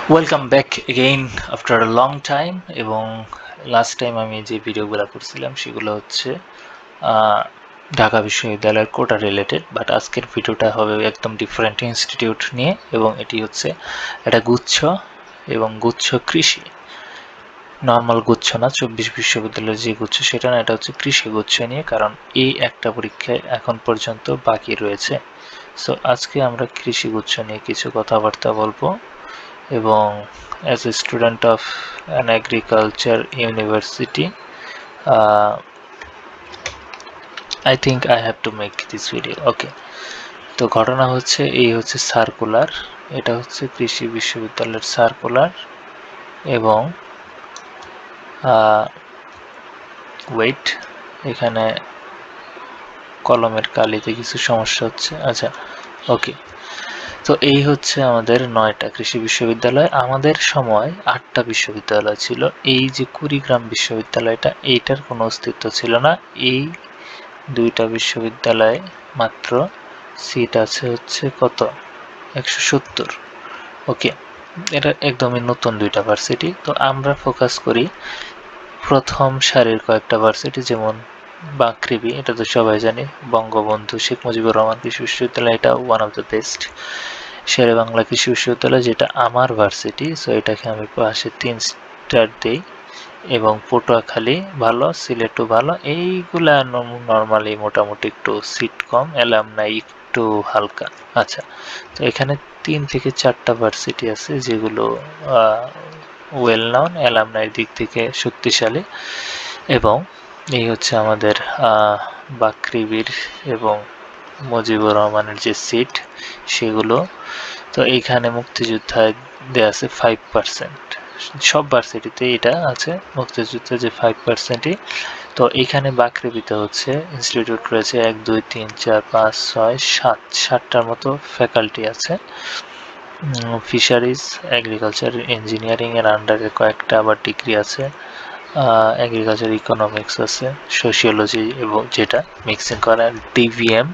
Welcome back again after a long time. এবং last time আমি যে ভিডিওগুলো করছিলাম সেগুলো হচ্ছে ঢাকা বিশ্ববিদ্যালয়ের কোটা রিলেটেড, বাট আজকের ভিডিওটা হবে একদম ডিফারেন্ট ইনস্টিটিউট নিয়ে, এবং এটি হচ্ছে একটা গুচ্ছ এবং গুচ্ছ কৃষি। নর্মাল গুচ্ছ না, 24 বিশ্ববিদ্যালয়ের যে গুচ্ছ সেটা না, এটা হচ্ছে কৃষি গুচ্ছ নিয়ে, কারণ এই একটা পরীক্ষায় এখন পর্যন্ত বাকি রয়েছে। সো আজকে আমরা কৃষি গুচ্ছ নিয়ে কিছু কথাবার্তা বলবো। এবং as a student of an agriculture university, I think I have to make this video. Okay, তো ঘটনা হচ্ছে এই হচ্ছে সার্কুলার, এটা হচ্ছে কৃষি বিশ্ববিদ্যালয়ের সার্কুলার। এবং ওয়েট, এখানে কলমের কালিতে কিছু সমস্যা হচ্ছে। আচ্ছা, ওকে। তো এই হচ্ছে আমাদের 9টা কৃষি বিশ্ববিদ্যালয়। আমাদের সময় 8টা বিশ্ববিদ্যালয় ছিল। এই যে কুড়িগ্রাম বিশ্ববিদ্যালয়টা, এইটার কোনো অস্তিত্ব ছিল না। এই 2টা বিশ্ববিদ্যালয়ে মাত্র সিট আছে হচ্ছে কত, 170। ওকে, এটা একদমই নতুন 2টা ভার্সিটি। তো আমরা ফোকাস করি প্রথম সারির কয়েকটা ভার্সিটি, যেমন বাকৃবি, এটা তো সবাই জানি। বঙ্গবন্ধু শেখ মুজিবুর রহমান কৃষি বিশ্ববিদ্যালয়, এটা ওয়ান অফ দ্য বেস্ট। শেরে বাংলা কৃষি বিশ্ববিদ্যালয়, যেটা আমার ভার্সিটি, সো এটাকে আমি পাশে 3 স্টার দিই। এবং পটুয়াখালী ভালো, সিলেটও ভালো। এইগুলা নর্মালি মোটামুটি একটু সিট কম, অ্যালামনাই একটু হালকা। আচ্ছা, তো এখানে 3 থেকে 4টা ভার্সিটি আছে যেগুলো ওয়েল নাউন, অ্যালামনাইয়ের দিক থেকে শক্তিশালী। এবং এই হচ্ছে আমাদের বাকৃবির এবং মুজিবুর রহমানের যে সিট সেগুলো। তো এইখানে মুক্তিযোদ্ধায় দেওয়া আছে 5%। সব ভার্সিটিতে এটা আছে, মুক্তিযুদ্ধে যে 5%ই। তো এখানে বাকৃবিতে হচ্ছে ইনস্টিটিউট রয়েছে 1 2 3 4 5 6 7, 7টার মতো ফ্যাকাল্টি আছে। ফিশারিজ, এগ্রিকালচার, ইঞ্জিনিয়ারিং এর আন্ডারে কয়েকটা আবার ডিগ্রি আছে। এগ্রিকালচার ইকোনমিক্স আছে, সোশিওলজি এবং যেটা মিক্সিং করা, ডিভিএম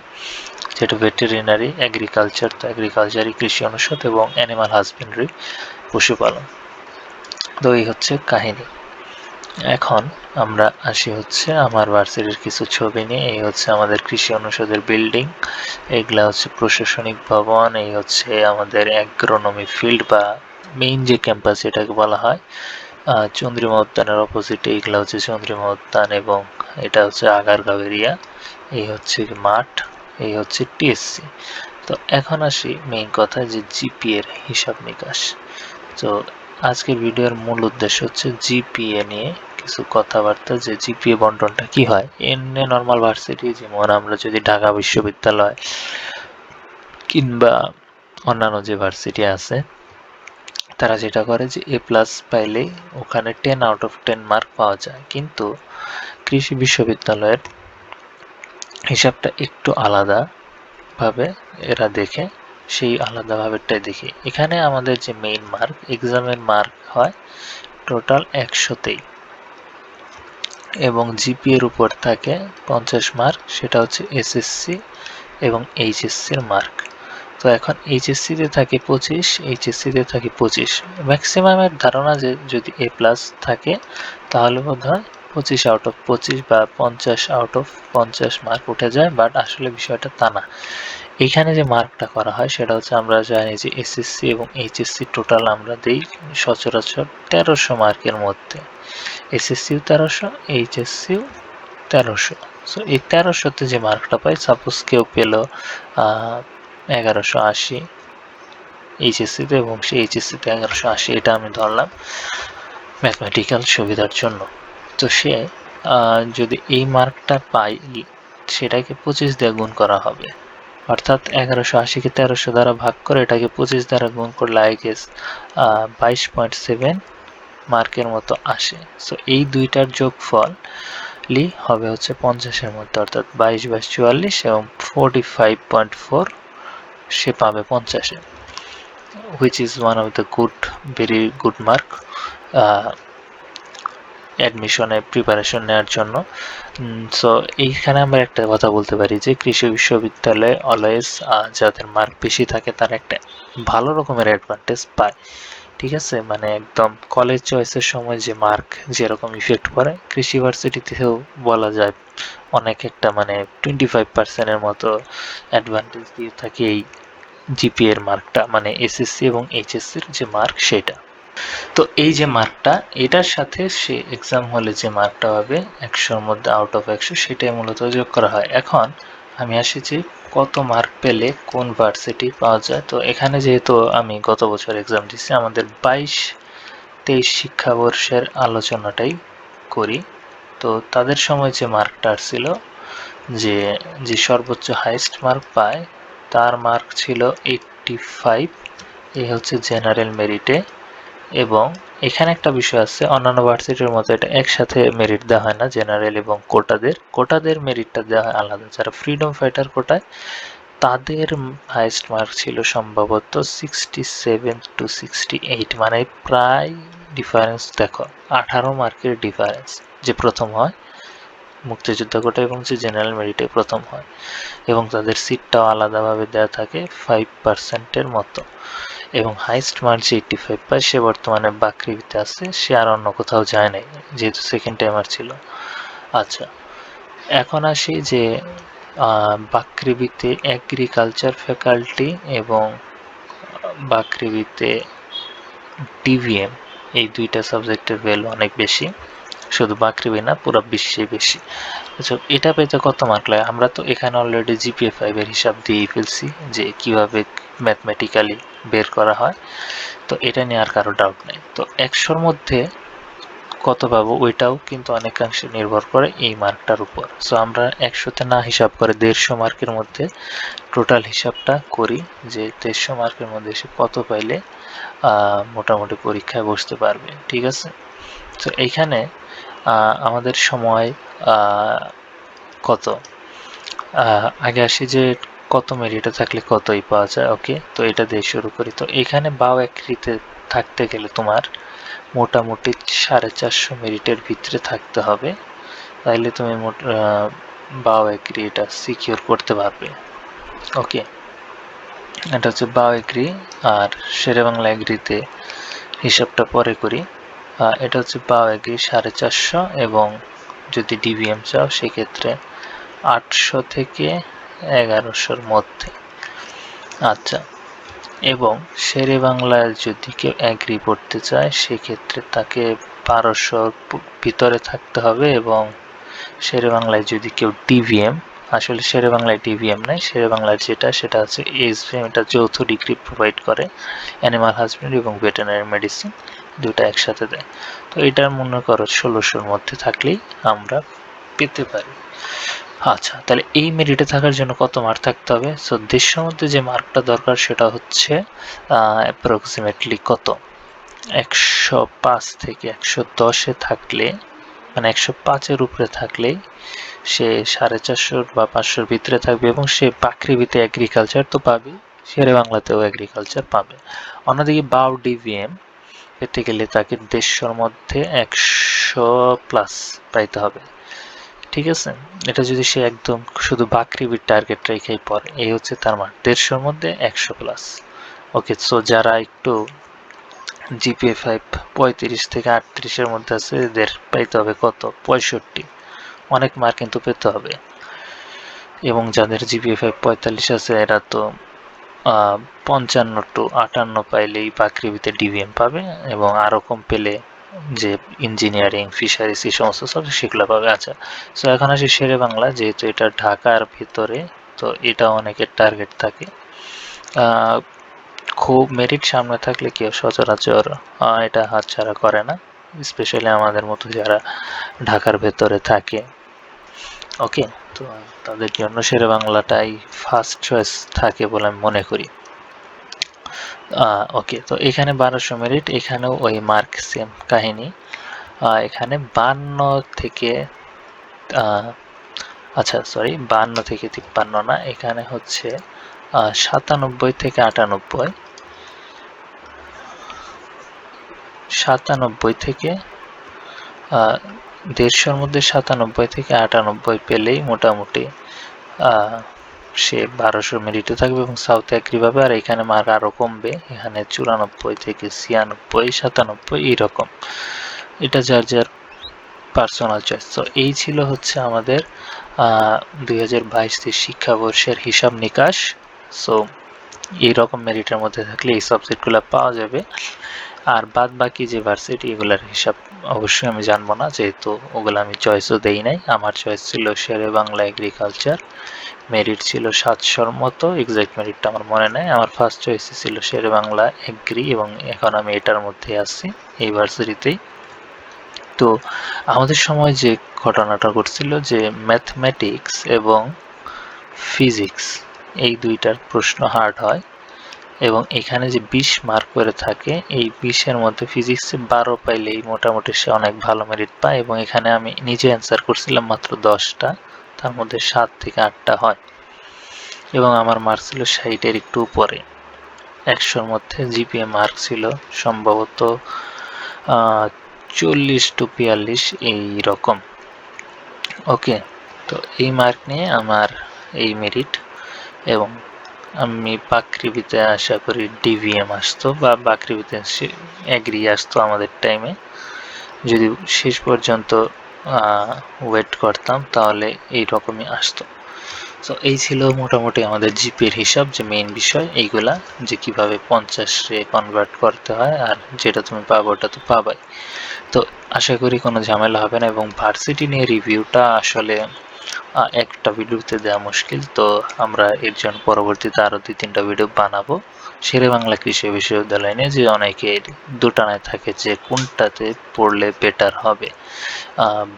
যেটা ভেটেরিনারি, এগ্রিকালচার তো এগ্রিকালচারই, কৃষি অনুষদ, এবং অ্যানিমাল হাজবেন্ডারি, পশুপালন। তো এই হচ্ছে কাহিনী। এখন আমরা আসি হচ্ছে আমার ভার্সিটির কিছু ছবি নিয়ে। এই হচ্ছে আমাদের কৃষি অনুষদের বিল্ডিং, এগুলা হচ্ছে প্রশাসনিক ভবন, এই হচ্ছে আমাদের অ্যাগ্রোনমি ফিল্ড বা মেইন যে ক্যাম্পাস এটাকে বলা হয়। চন্দ্রিমা উদ্যানের অপোজিটে এগুলা হচ্ছে চন্দ্রিমা উদ্যান, এবং এটা হচ্ছে আগারগাঁও এরিয়া। এই হচ্ছে মাঠ, এই হচ্ছে টিএসসি। তো এখন আসি মেইন কথা, যে জিপিএর হিসাব নিকাশ। তো আজকের ভিডিওর মূল উদ্দেশ্য হচ্ছে জিপিএ নিয়ে কিছু কথাবার্তা, যে জিপিএ বন্টনটা কি হয়। এমনি নর্মাল ভার্সিটি, যেমন আমরা যদি ঢাকা বিশ্ববিদ্যালয় কিংবা অন্যান্য যে ভার্সিটি আছে, তারা যেটা করে যে এ প্লাস পাইলেই ওখানে 10 আউট অফ 10 মার্ক পাওয়া যায়। কিন্তু কৃষি বিশ্ববিদ্যালয়ের হিসাবটা একটু আলাদা ভাবে এরা দেখে, সেই আলাদাভাবেটাই দেখি। এখানে আমাদের যে মেইন মার্ক, এক্সামের মার্ক হয় টোটাল 100তেই, এবং জিপিএর উপর থাকে 50 মার্ক, সেটা হচ্ছে এসএসসি এবং এইচএসসির মার্ক। তো এখন এইচএসসিতে থাকে 25, এইচএসসিতে থাকে 25। ম্যাক্সিমামের ধারণা যে যদি এ প্লাস থাকে তাহলে বোধ হয় 25 আউট অফ 25 বা 50 আউট অফ 50 মার্ক উঠে যায়, বাট আসলে বিষয়টা তা না। এইখানে যে মার্কটা করা হয় সেটা হচ্ছে, আমরা জানি যে এসএসসি এবং এইচএসসি টোটাল আমরা দিই সচরাচর 1300 মার্কের মধ্যে। এসএসসিও 1300, এইচএসসিও 1300। সো এই 1300তে যে মার্কটা পাই, সাপোজ কেউ পেল 1180 এইচএসসিতে, এবং সেই এইচএসসিতে 1180, এটা আমি ধরলাম ম্যাথমেটিক্যাল সুবিধার জন্য। তো সে যদি এই মার্কটা পাই, সেটাকে 25 দিয়ে গুণ করা হবে, অর্থাৎ 1180কে 1300 দ্বারা ভাগ করে এটাকে 25 দ্বারা গুণ করলে আই গেস 22.7 মার্কের মতো আসে। সো এই দুইটার যোগফলই হবে হচ্ছে 50-এর মধ্যে, অর্থাৎ 22 22 44 এবং 45.4 সে পাবে 50-এ, which is one of the very good mark অ্যাডমিশনে প্রিপারেশন নেওয়ার জন্য। সো এইখানে আমরা একটা কথা বলতে পারি যে কৃষি বিশ্ববিদ্যালয়ে অলওয়েজ যাদের মার্ক বেশি থাকে তারা একটা ভালো রকমের অ্যাডভান্টেজ পায়। ঠিক আছে, মানে একদম কলেজ চয়েসের সময় যে মার্ক যেরকম ইফেক্ট পড়ে, কৃষি ভার্সিটিতেও বলা যায় অনেক একটা মানে 25% মতো অ্যাডভান্টেজ দিয়ে থাকে এই জিপিএ এর মার্কটা, মানে এসএসসি এবং এইচএসসির যে মার্ক সেটা। তো এই যে মার্কটা, এটার সাথে সে এক্সাম হলে যে মার্কটা পাবে 100-র মধ্যে আউট অফ 100, সেটাই মূলত যোগ করা হয়। এখন আমি আসি যে কত মার্ক পেলে কোন ভার্সিটি পাওয়া যায়। তো এখানে যেহেতু আমি গত বছর এক্সাম দিচ্ছি, আমাদের 22-23 শিক্ষাবর্ষের আলোচনাটাই করি। তো তাদের সময় যে মার্কটা আসছিল, যে যে সর্বোচ্চ হাইস্ট মার্ক পায় তার মার্ক ছিল 85। এই হচ্ছে জেনারেল মেরিটে। এবং এখানে একটা বিষয় আছে, অন্যান্য ভার্সিটির মতো এটা একসাথে মেরিট দেওয়া হয় না। জেনারেল এবং কোটাদের মেরিটটা দেওয়া হয় আলাদা। যারা ফ্রিডম ফাইটার কোটায়, তাদের হাইস্ট মার্ক ছিল সম্ভবত 67 to 68, মানে প্রায় ডিফারেন্স দেখো 18 মার্কের ডিফারেন্স। যে প্রথম হয় মুক্তিযোদ্ধা কোটা এবং যে জেনারেল মেরিটে প্রথম হয়, এবং তাদের সিটটাও আলাদাভাবে দেওয়া থাকে 5%-এর মতো। এবং হাইস্ট মার্ক যে 85 পায়, সে বর্তমানে বাকৃবিতে আছে, সে আর অন্য কোথাও যায় নাই, যেহেতু সেকেন্ড টাইমার ছিল। আচ্ছা, এখন আসি যে বাকৃবিতে এগ্রিকালচার ফ্যাকাল্টি এবং বাকৃবিতে ডিভিএম, এই দুইটা সাবজেক্টের ভ্যালু অনেক বেশি, শুধু বাকৃবি না, পুরো বিশ্বে বেশি। আচ্ছা, এটা পেতে কত মার্ক লাগে? আমরা তো এখানে অলরেডি জিপিএ 5 এর হিসাব দিয়েই ফেলছি যে কিভাবে ম্যাথমেটিক্যালি বের করা হয়। তো এটা নিয়ে আর কারো ডাউট নেই। তো 100-র মধ্যে কত পাবো ওইটাও কিন্তু অনেকাংশে নির্ভর করে এই মার্কটার উপর। সো আমরা 100-তে না হিসাব করে 150 মার্কের মধ্যে টোটাল হিসাবটা করি, যে 150 মার্কের মধ্যে সে কত পাইলে মোটামুটি পরীক্ষায় বসতে পারবে। ঠিক আছে, তো এইখানে আমাদের সময় কত, আগে আসি যে কত মেরিটে থাকলে কতই পাওয়া যায়। ওকে, তো এটা দিয়ে শুরু করি। তো এখানে বাও একরিতে থাকতে গেলে তোমার মোটামুটি 450 মেরিটের ভিতরে থাকতে হবে, তাইলে তুমি বাও এগ্রি এটা সিকিউর করতে পারবে। ওকে, এটা হচ্ছে বাও এগ্রি। আর শেরেবাংলা এগ্রিতে হিসাবটা পরে করি। এটা হচ্ছে বাও এগ্রি 450, এবং যদি ডিভিএম চাও সেক্ষেত্রে 800 থেকে 1100-র মধ্যে। আচ্ছা, এবং শেরে বাংলায় যদি কেউ এগ্রি পড়তে চায় সেক্ষেত্রে তাকে 1200 ভিতরে থাকতে হবে। এবং শেরে বাংলায় যদি কেউ ডিভিএম, আসলে শেরে বাংলায় ডিভিএম নাই, শেরে বাংলার যেটা সেটা হচ্ছে এসভিএম, এটা যৌথ ডিগ্রি প্রোভাইড করে, অ্যানিমাল হাজবেন্ডারি এবং ভেটেরিনারি মেডিসিন দুটো একসাথে দেয়। তো এটার মনে করো 1600-র মধ্যে থাকলেই আমরা পেতে পারি। আচ্ছা, তাহলে এই মেরিটে থাকার জন্য কত মার্ক থাকতে হবে? সো 150-র মধ্যে যে মার্কটা দরকার সেটা হচ্ছে অ্যাপ্রক্সিমেটলি কত, 105 থেকে 110-এ থাকলে, মানে 105-এর উপরে থাকলেই সে 450 বা 500-র ভিতরে থাকবে, এবং সে বাকৃবিতে এগ্রিকালচার তো পাবে, শেরে বাংলাতেও এগ্রিকালচার পাবে। অন্যদিকে বাও ডিভিএম পেতে গেলে তাকে 150-র মধ্যে 100+ পাইতে হবে। ঠিক আছে, এটা যদি সে একদম শুধু বাকৃবির টার্গেট রেখেই পড়ে, এই হচ্ছে তার মান, 150-র মধ্যে 100+। ওকে, সো যারা একটু জিপিএ 5 35 থেকে 38-এর মধ্যে আছে, এদের পাইতে হবে কত, 65, অনেক মার্ক কিন্তু পেতে হবে। এবং যাদের জিপিএ 5 45 আছে, এরা তো 55 to 58 পাইলেই বাকৃবিতে ডিভিএম পাবে, এবং আরও কম পেলে যে ইঞ্জিনিয়ারিং, ফিশারিজ, এই সমস্ত সাবজেক্ট সেগুলো পাবে। আচ্ছা, সো এখন আসি শেরে বাংলা, যেহেতু এটা ঢাকার ভিতরে, তো এটা অনেকের টার্গেট থাকে। খুব মেরিট সামনে থাকলে কেউ সচরাচর এটা হাতছাড়া করে না, স্পেশালি আমাদের মতো যারা ঢাকার ভেতরে থাকে। ওকে, তো তাদের জন্য শেরে বাংলাটাই ফার্স্ট চয়েস থাকে বলে আমি মনে করি। ওকে, তো এখানে 1200 মেরিট, এখানেও ওই মার্ক সেম কাহিনী। এখানে 52 থেকে আচ্ছা সরি, 52 থেকে 53 না, এখানে হচ্ছে 97 থেকে 98, 97 থেকে 150-র মধ্যে 97 থেকে 98 পেলেই মোটামুটি সে 1200 মেরিটে থাকবে এবং সাউথে একইভাবে, আর এখানে মার্ক আরও কমবে, এখানে 94 থেকে 96, 97 এইরকম। এটা যার যার পার্সোনাল চয়েস। তো এই ছিল হচ্ছে আমাদের 2022 শিক্ষাবর্ষের হিসাব নিকাশ। সো এইরকম মেরিটের মধ্যে থাকলে এই সাবজেক্টগুলো পাওয়া যাবে। আর বাদ বাকি যে ভার্সিটি এগুলার হিসাব অবশ্যই আমি জানবো না, যেহেতু ওগুলো আমি চয়েসও দেই নাই। আমার চয়েস ছিল শেরে বাংলা এগ্রিকালচার, মেরিট ছিল 700-র মতো, এক্সাক্ট মেরিটটা আমার মনে নাই। আমার ফার্স্ট চয়েস ছিল শেরে বাংলা এগ্রি, এবং এখন আমি এটার মধ্যে আছি এই ভার্সিটিতেই। তো আমাদের সময় যে ঘটনাটা ঘটছিল যে ম্যাথমেটিক্স এবং ফিজিক্স এই দুইটার প্রশ্ন হার্ড হয়, এবং এখানে যে 20 মার্ক করে থাকে, এই 20-এর মধ্যে ফিজিক্সে 12 পাইলেই মোটামুটি সে অনেক ভালো মেরিট পায়। এবং এখানে আমি নিজে অ্যান্সার করছিলাম মাত্র 10টা, তার মধ্যে 7 থেকে 8টা হয়, এবং আমার মার্ক ছিল 60-এর একটু উপরে। 100-র মধ্যে জিপিএ মার্ক ছিল সম্ভবত 40 to 42 এইরকম। ওকে, তো এই মার্ক নিয়ে আমার এই মেরিট, এবং আমি বাকৃবিতে আশা করি ডিভিএম আসতো বা বাকৃবিতে এগ্রি আসতো আমাদের টাইমে। যদি শেষ পর্যন্ত ওয়েট করতাম তাহলে এই রকমই আসতো। তো এই ছিল মোটামুটি আমাদের জিপির হিসাব, যে মেইন বিষয় এইগুলা, যে কিভাবে 50-এ কনভার্ট করতে হয়, আর যেটা তুমি পাবো ওটা তো পাবাই। তো আশা করি কোনো ঝামেলা হবে না। এবং ভার্সিটি নিয়ে রিভিউটা আসলে একটা ভিডিওতে দেওয়া মুশকিল, তো আমরা এর জন্য পরবর্তীতে আরও 2-3টা ভিডিও বানাবো। শেরে বাংলা কৃষি বিশ্ববিদ্যালয় নিয়ে, যে অনেকের দোটানায় থাকে যে কোনটাতে পড়লে বেটার হবে,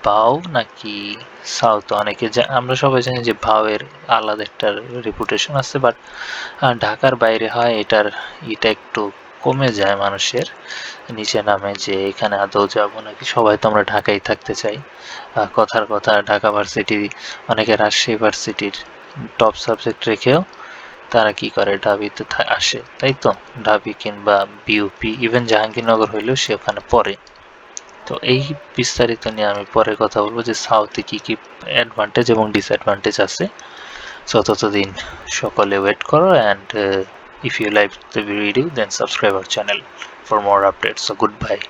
বাও নাকি সাউথ। অনেকে আমরা সবাই জানি যে ভাওয়ের আলাদা একটা রেপুটেশন আছে, বাট ঢাকার বাইরে হয় এটা একটু কমে যায় মানুষের নিচে নামে, যে এখানে আদৌ যাবো নাকি। সবাই তো আমরা ঢাকায় থাকতে চাই। কথার কথা, ঢাকা ভার্সিটি, অনেকে রাজশাহী ভার্সিটির টপ সাবজেক্ট রেখেও তারা কি করে ঢাবিতে আসে, তাই তো। ঢাবি কিংবা বিউপি, ইভেন জাহাঙ্গীরনগর হইলেও সে ওখানে পড়ে। তো এই বিস্তারিত নিয়ে আমি পরে কথা বলবো, যে সাউথে কি কি অ্যাডভান্টেজ এবং ডিসঅ্যাডভান্টেজ আছে। সো ততদিন সকলে ওয়েট করো, and if you like the video then subscribe our channel for more updates. So goodbye.